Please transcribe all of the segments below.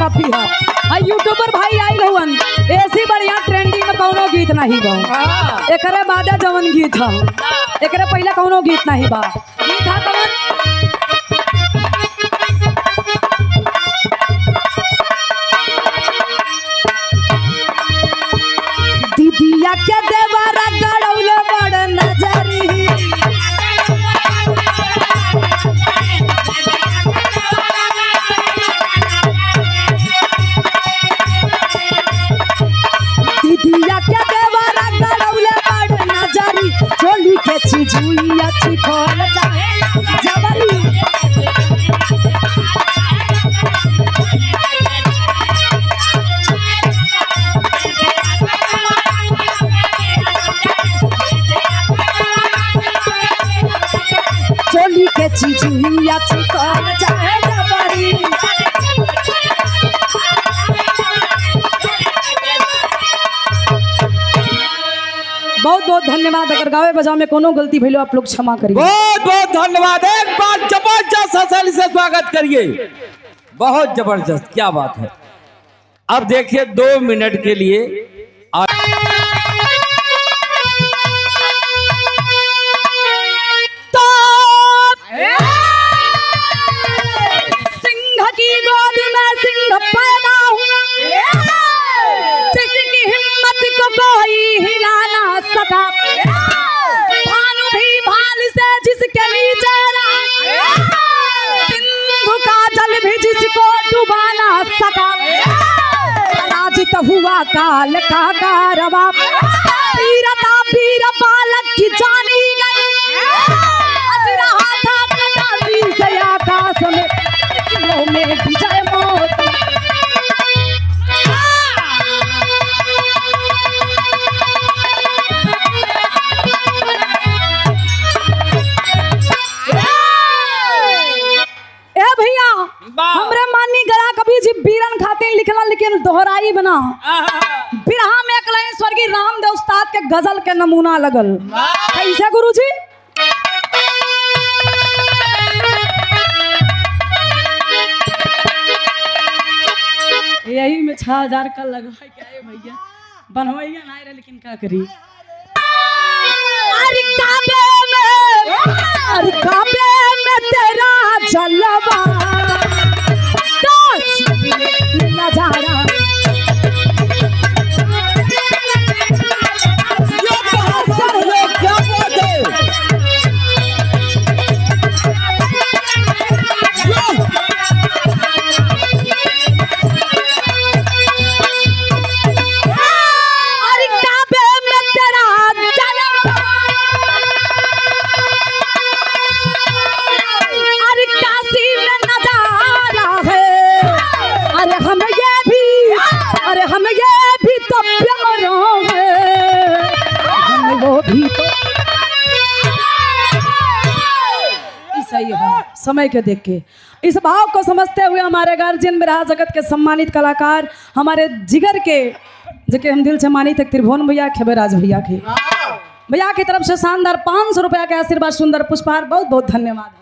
काफी है। यूट्यूबर भाई आई हुन ऐसी बढ़िया ट्रेंडिंग में कौनो गीत नहीं बा। एकरे बाद जवन गीत है एकरे पहले कौनो गीत नहीं बा। गीत है कौन दीदिया के देवरा गड़ौले बड़ नजरी दीदिया के देवरा गड़ौले बड़ नजरी चोली के चिजुइया चिखोल जबरी चोली के चिजुइया चिखोल जबरी। बहुत बहुत धन्यवाद। अगर गावे बजावे में कोनो गलती भइलो आप लोग क्षमा करिए। बहुत बहुत धन्यवाद। एक बार जबरदस्त हथेली से स्वागत करिए। बहुत जबरदस्त, क्या बात है। अब देखिए 2 मिनट के लिए तो सिंह की गोद में सिंह पैदा हुआ, जिसकी हिम्मत को कोई हिला ना सका, भानु भी भाल से जिसके नीचे रहा, सिंधु का जल भी जिसको डुबा ना सका, पराजित हुआ काल का कारवा, वीरता वीर बालक की जानी गई, हंस रहा था कटारी से आकाश में, दिलों में विजय मोती। ए भैया हमरे मानी गला कभी जी बीरन खातिर लिखला लेकिन दोहराई बना बिरहा में एक लाइन स्वर्गीय रामदेव उस्ताद के गजल के नमूना लगल। कैसे गुरुजी? यही में 6000 का लगवाई क्या है भैया, बनवाइया ना रहे लेकिन क्या करी। अरे काबे में तेरा जलवा नजारा समय के देख के इस भाव को समझते हुए हमारे गार्जियन बिरहा जगत के सम्मानित कलाकार हमारे जिगर के जिके हम दिल से मानित है त्रिभुवन भैया खेबेराज भैया के भैया की तरफ से शानदार 500 रुपया के आशीर्वाद सुंदर पुष्पहार बहुत बहुत धन्यवाद है।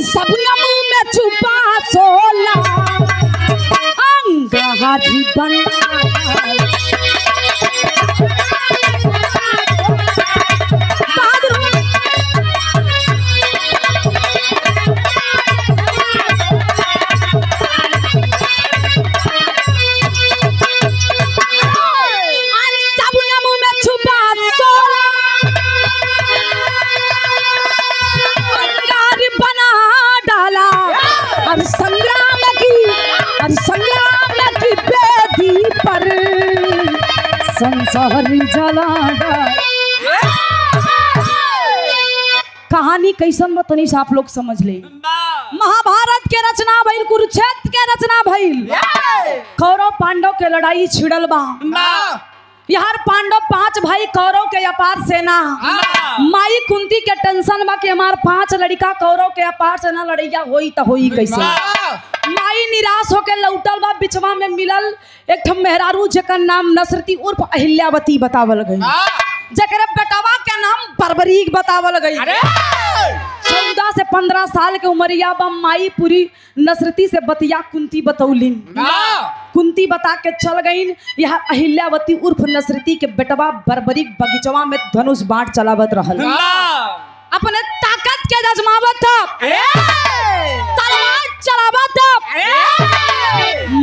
सबनम में छुपा सोला अंगहारी बन संसारी जला कहानी कैसन बतनी से आप लोग समझ ले। महाभारत के रचना भइल, कुरुक्षेत्र के रचना भइल, कौरव पांडव के लड़ाई छिड़ल बा। यार पांडव 5 भाई, कौरव के अपार सेना, माई कुंती के टेंशन बा कि हमार 5 लड़का कौरव के अपार सेना लड़ैया होई त होई कैसे। माई निराश होके लौटल बा, बिचवा में मिलल एक ठम मेहरारू जेकर नाम नसरती उर्फ अहिल्यावती बतावल गई, जेकर बेटवा के नाम बर्बरीक बतावल गई। 14 से 15 साल के उमरिया बम माई पूरी नसरती से बतिया कुंती बतौलिन। कुंती बता के चल गईन। यहाँ अहिल्यावती उर्फ नसरती के बेटवा बर्बरिक बगीचवा में धनुष बाण चलावत रहल। अपने ताकत के जजमावत तलवार चलावत।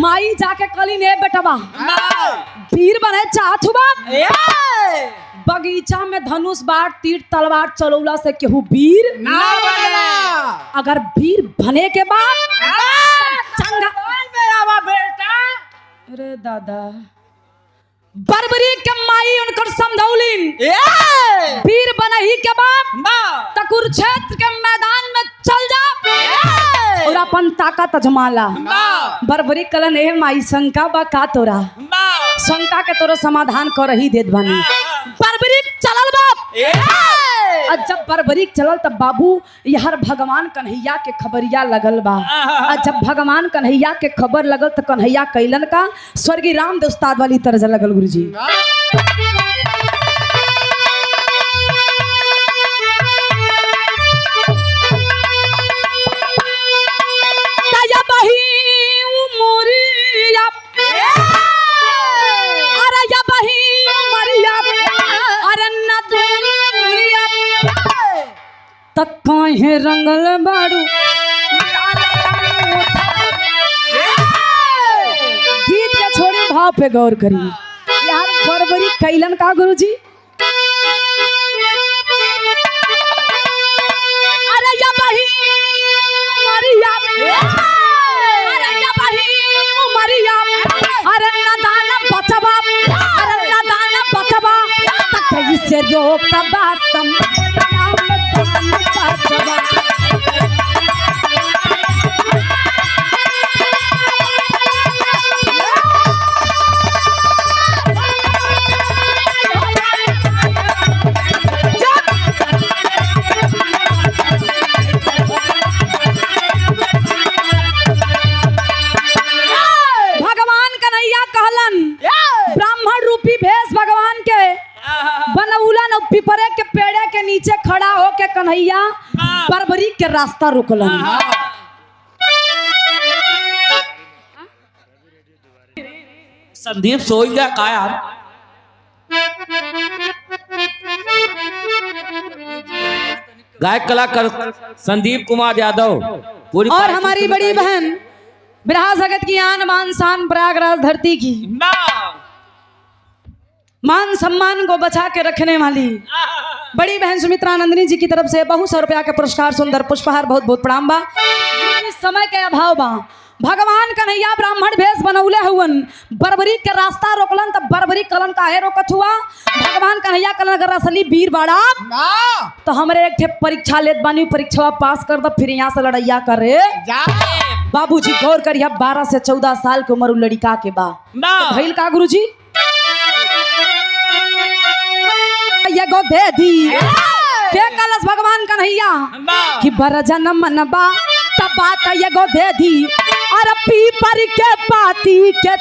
माई जाके कली ने बेटवा वीर बने चाहत हुआ। बगीचा में धनुष बाण तीर तलवार चलौला से केहू वीर ना बनेला। अगर वीर बने के बाद चंगा बेटा। अरे दादा बर्बरी के माई उनकर समझौलिन वीर बनही के बाद त कुरुक्षेत्र के मैदान में चल जा और अपन ताकत अजमाला। बर्बरी कलन ए माई शंका बा का तोरा शंका के तोरा समाधान कर ही देत बानी। बर्बरी चलल बाप और जब बर्बरी चलल तब बाबू यार भगवान कन्हैया के खबरिया लगल बा। और जब भगवान कन्हैया के खबर लगल तो कन्हैया कैलन का स्वर्गीय रामदेव उस्ताद वाली तर्ज लगल गुरुजी। काहे रंगल बारू गीत के छोड़े भाव पे गौर करी। यार बर्बरी कैलन का गुरुजी। अरे या बही मरिया अरे या बही मरिया अरे नदान बचबा अरे नदान बचबा तक कैसे रोक बातम भगवान कन्हैया कहलन ब्राह्मण रूपी भेष भगवान के बनौलन पिपरे के पेड़े के नीचे खड़ा हो के कन्हैया बर्बरी के रास्ता रोकलन। संदीप सोई गया का यार। गायक कलाकार संदीप कुमार यादव पूरी और हमारी बड़ी बहन बिरहा जगत की आन मान शान प्रयागराज धरती की मान सम्मान को बचा के रखने वाली बड़ी बहन सुमित्रा नंदिनी जी की तरफ से बहुत 100 रुपया के पुरस्कार सुंदर पुष्पहार बहुत बहुत प्रणाम बा। इस समय के अभाव बा भगवान कन्हैया ब्राह्मण भेष बनौले हुवन बर्बरी के रास्ता रोकलन तब बर्बरी कलन काहे रोकत हुआ। भगवान कन्हैया कलन अगर असली वीर बाड़ा तो हमरे एक ठे परीक्षा लेत बानी परीक्षा पास कर दो फिर यहाँ से लड़ैया करे बाबूजी गौर करिया 12 से 14 साल के उम्र लड़का के बा तो भइल का गुरुजी ये गो दे दी के कलश भगवान कन्हैया कि बर जन्म मनबा तब बात ये गो दे दी और पीपर के पाती के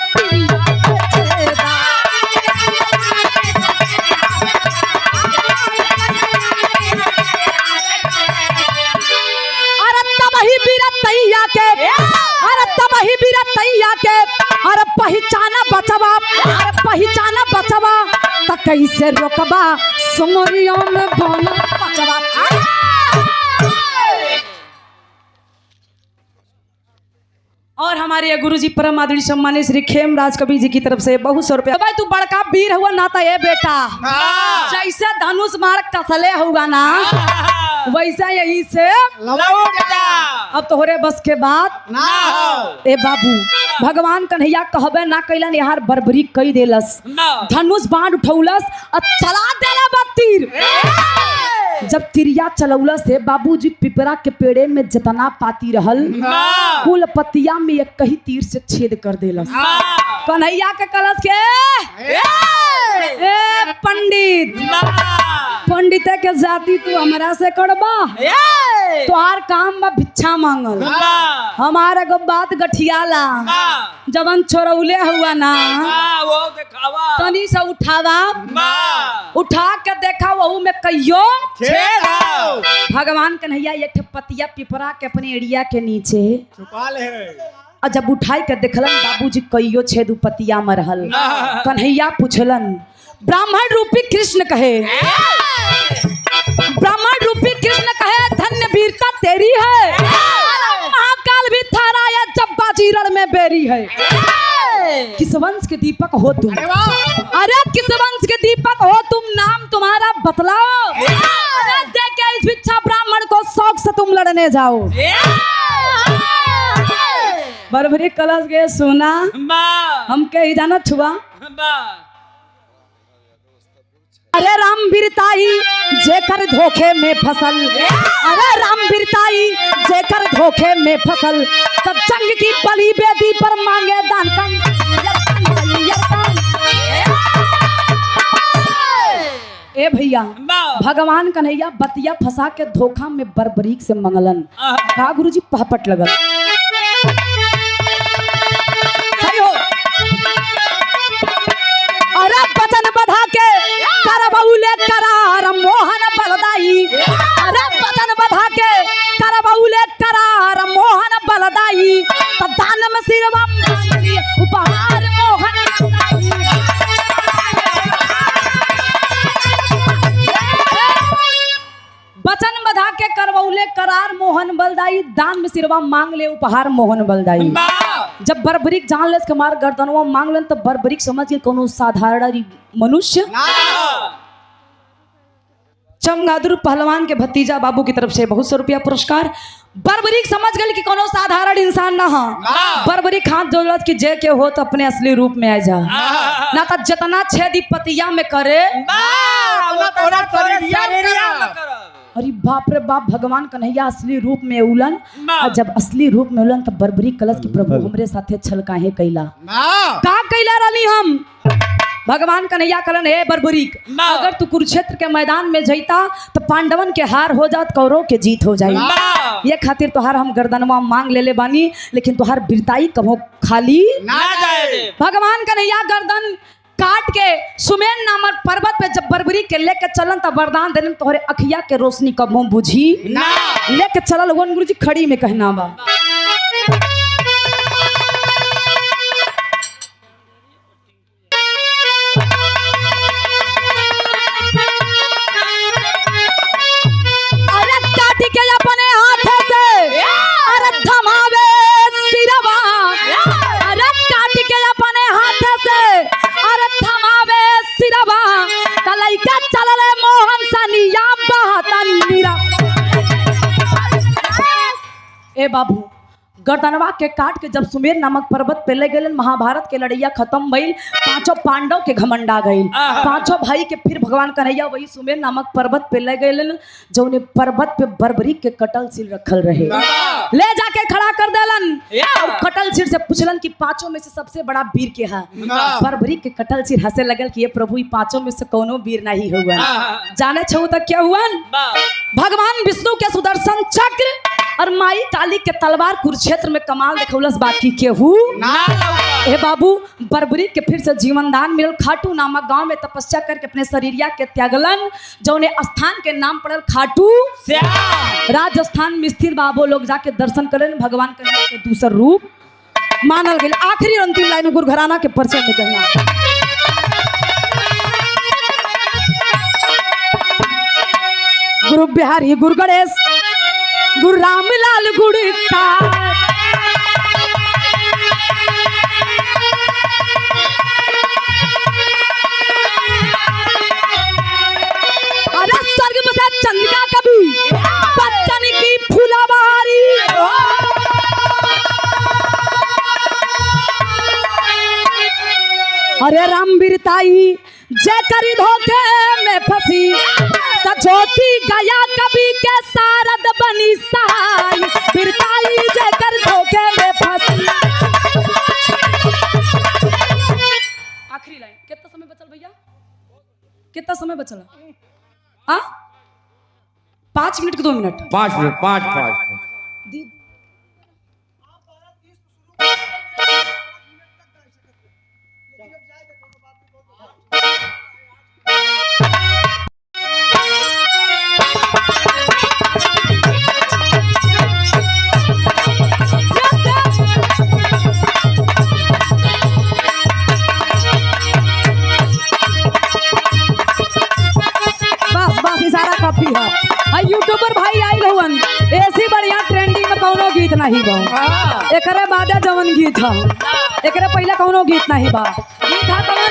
अरे तब ही बीरतैया के अरे तब ही बीरतैया के अरे पहचाना बचवा अरे पहचाना बचवा त कैसे रोकबा सुमरिया में बना बचवा। और हमारे गुरुजी परम आदरणीय सम्मानित श्री खेमराज कवि जी की तरफ से बहुत 100 रुपया। भाई तू बड़का वीर हुआ ना था ये बेटा जैसे धनुष मार कसले होगा ना वैसा यही से अब तो हो रे बस के बाद ए बाबू भगवान कन्हैया कहबे ना कैलन यार बर्बरी कई देलस धनुष बाण उठौलस और चला देला बत्तीर। जब तिरिया चलौला से बाबूजी पिपरा के पेड़े में जतना पाती रहल कुल पतिया में एक कही तीर से छेद कर देलस। कन्हैया के कलश के पंडित पंडित के जाति तू हमरा से करबा तोहार काम बा भिक्षा मांगल। हमारा को बात गठियाला जबन छोरौले हुआ ना वो दिखावा तनी से उठावा उठा के देखा वहू में कहियो भगवान कन्हैया ये पतिया पिपरा के अपने एड़िया के नीचे छुपा ले और जब उठाई के देखलन बाबूजी कहियो छेदू पतिया मरहल। कन्हैया पूछलन ब्राह्मण रूपी कृष्ण कहे, ब्राह्मण रूपी कृष्ण कहे धन्य वीरता तेरी है, महाकाल भी थारा या जब बाजी रण में बेरी है। किस वंश के दीपक हो तुम, अरे किस वंश के दीपक हो तुम, नाम तुम्हारा बतलाओ। अरे देखे इस भिक्षा ब्राह्मण को शौक से तुम लड़ने जाओ। बरबरी कलश के सुना हम कही जाना छुआ। अरे राम वीरताई जेकर धोखे में फसल, अरे राम वीरताई जेकर धोखे में फसल, तब जंग की बलि बेदी पर मांगे दान कम। ए भैया भगवान कन्हैया बतिया फंसा के धोखा में बरबरीक से मंगलन। का गुरुजी पहपट लगल अरे बचन बधा के करबौले करार मोहन बलदाई, अरे बचन बधा के करबौले करार मोहन बलदाई, तो दान में सिरवा उपहार मोहन बचन बधा के करबौले करार मोहन बलदाई, दान में सिरवा मांग ले उपहार मोहन बलदाई। जब बरबरीक जान ले के मार गर्दनवा मांग लेन, तो बरबरीक समझ के कोनो साधारण मनुष्य चमगादुर पहलवान के भतीजा बाबू की तरफ से बहुत सौ रुपया पुरस्कार। बरबरीक समझ गए कि कोनो साधारण इंसान ना हा। बरबरीक हाथ जोड़त कि जे के हो तो अपने असली रूप में आ जा, ना तो जितना छेदी पतिया में करे अरे बाप रे बाप। भगवान कन्हैया असली रूप में उलन, और जब असली रूप में उलन तो बरबरीक कलश की प्रभु हमरे साथे छल काहे कैला, का कैला रही हम। भगवान कन्हैया कहलन हे बरबरीक, अगर तू कुरुक्षेत्र के मैदान में जईता तो पांडवन के हार हो जात, कौरव के जीत हो जाई। ये खातिर तोहार हम गर्दनवा मांग ले बानी, लेकिन तोहार बिरताई कभो खाली ना जाए। भगवान कन्हैया गर्दन काट के सुमेन नामक पर्वत पे जब बरबरीक के लेके चलन तब वरदान देने तोहरे अखिया के रोशनी कबो बुझी ना। लेके चलल वन गुरुजी खड़ी में कहना बा ए बाबू गर्दनवा के काट के जब सुमेर नामक पर्वत पे ले गए, महाभारत के लड़ैया खत्म भइल, पांचों पांडव के घमंडा गइल, पांचों भाई के फिर भगवान कन्हैया वही सुमेर नामक पर्वत पे ले गए, जौने पर्वत पे बरबरीक के कटल सिर रखल रहे, ले जाके खड़ा कर देलन। और कटल सिर से पूछलन कि पांचों में से सबसे बड़ा वीर के है। बरबरीक के कटल सिर हंसे लगल कि ये प्रभु ई पांचों में से कोनो वीर नहीं हुआ। जाने छऊ तक क्या हुआ, भगवान विष्णु के सुदर्शन चक्र और माई काली के तलवार कुरुक्षेत्र में कमाल देखौलस, बाकी केहू हे बाबू। बरबरीक के फिर से जीवन दान मिलल। खाटू नामक गांव में तपस्या करके अपने शरीरिया के त्यागलन, जौने स्थान के नाम पड़ल खाटू श्याम। राजस्थान में स्थिर बाबू लोग जाके दर्शन करें, भगवान कन्हैया के दूसर रूप मानल गया। आखिरी अंतिम लाइन में गुरु घराना के परिचय में कहना, गुरु बिहारी, गुरु गणेश, गुरु रामलाल गुड़ता, अरे स्वर्ग में से चंद्रिका कभी बच्चन की फुलवारी, अरे राम वीरताई जेकर धोखे में फंसी, तो ज्योति गया कभी के सारद बनी सहाय, वीरताई जेकर धोखे में फंसी। आखिरी लाइन, कितना समय बचल भैया, कितना समय बचल? 5 मिनट के 2 मिनट। 5 मिनट, 5 बस बस इशारा काफी है। आ यूट्यूबर भाई आई रहन ऐसी बढ़िया ट्रेंडिंग में कौनो गीत नहीं बा। एकरे बादे जवन गीत है, एकरे पहले कौनो गीत नहीं बा। गीत है कौन?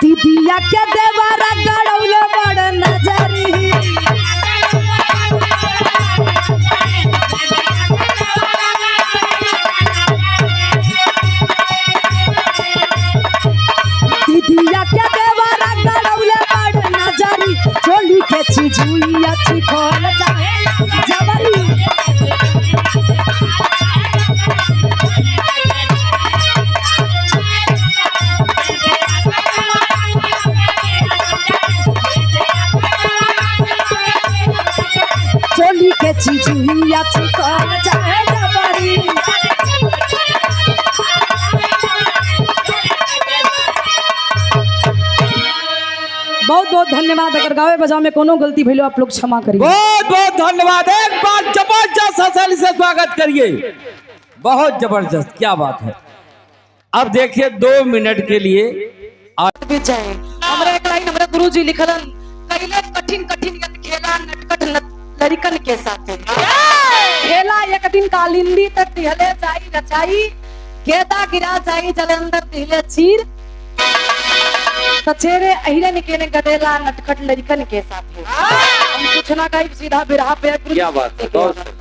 दीदिया के देवरा गड़ौले बड़ नजरी, दीदिया के देवरा गड़ौले बड़ नजरी, चोली के चिजुइया चिखोल जाए जबरी। चोली के चिजुइया चिखोल जाए जबरी। बहुत बहुत धन्यवाद। अगर गावे बजावे में कोनो गलती भइलो आप लोग क्षमा करिए। बहुत बहुत धन्यवाद। एक बार जबरदस्त हंसली से स्वागत करिए। बहुत जबरदस्त, क्या बात है। अब देखिए 2 मिनट के लिए हमरा एक लाइन हमरा गुरुजी लिखलन, कइले कठिन कठिन यन खेला नटखट लड़कन के साथे, खेला एक दिन कालिंदी तक दिहले जाई रचाई, गेदा गिरा जाई जलंदर दिहले चीर, सचेरे अहिरे निकेने गदेला नटखट लड़कन के साथे। हम कुछ ना कही, सीधा बिरहा पे गुरुजी। क्या बात है दोस्त।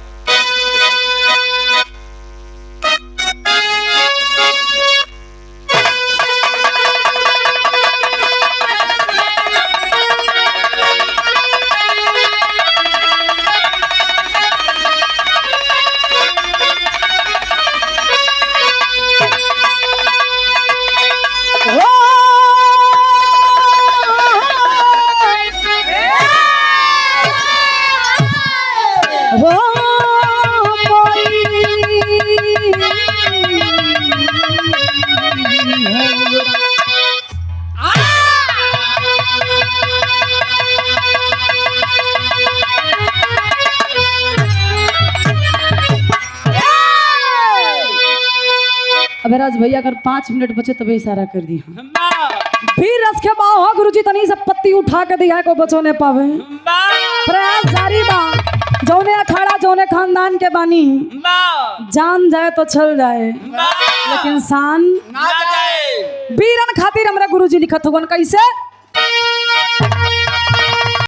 अब राज भैया अगर 5 मिनट बचे तबे इशारा कर दिया। फिर रस के बाव हो गुरुजी तनी सब पत्ती उठा के दिया को बचो ने पावे। प्रयास जारी बा। जौने अखाड़ा जौने खानदान के बानी, जान जाए तो चल जाए लेकिन शान ना जाए। वीरन खातिर हमरा गुरुजी लिखत होगन कैसे?